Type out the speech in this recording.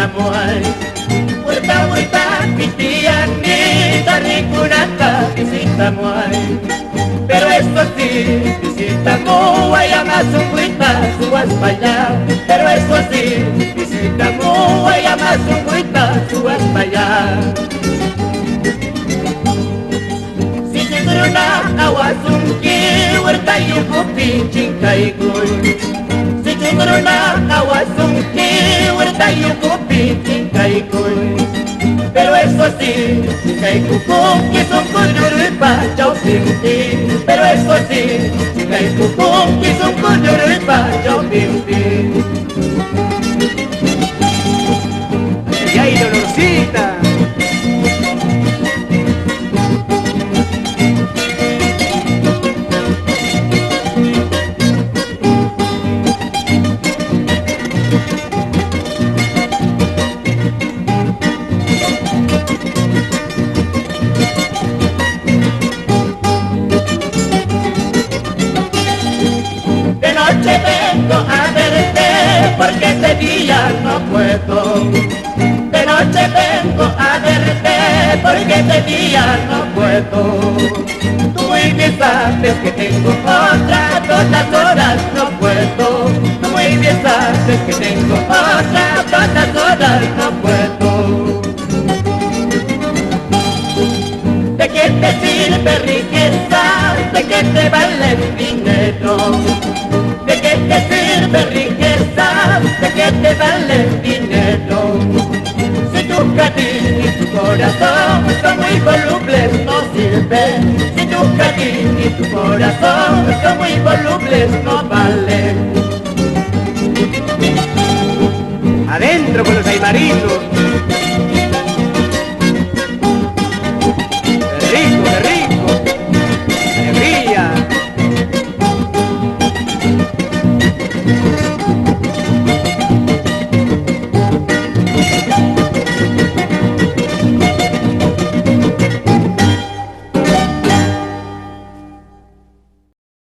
muay. Huerta, pitianita, ricunata, visita muay. Pero eso sí, visita muay, amas un cuita, subas para allá. Pero eso sí, visita muay, amas un cuita, subas para allá. Si chinguruna, awasunki, huerta yukupi, chinkaikuy. Si chinguruna, awasunki, huerta yukupi, chinkaikuy. Pero eso sí, chinkaikukum, que son kuyuripa, chau pimpi. Pero eso sí, chinkaikukum, que son kuyuripa, chau pimpi. Y ahí, Dolorcita. Vengo a verte porque ese día no puedo. De noche vengo a verte porque ese día no puedo. Tú muy bien sabes que tengo otra, todas horas no puedo. Tú muy bien sabes que tengo otra, todas horas no puedo. ¿De qué te sirve riqueza? ¿De qué te vale el dinero? ¿De qué te sirve riqueza? ¿De qué te vale el dinero? Si tu cariño y tu corazón son muy volubles, no sirven. Si tu cariño y tu corazón son muy volubles, no valen. Adentro con los aymaritos. Qué rico, qué rico. Alegría.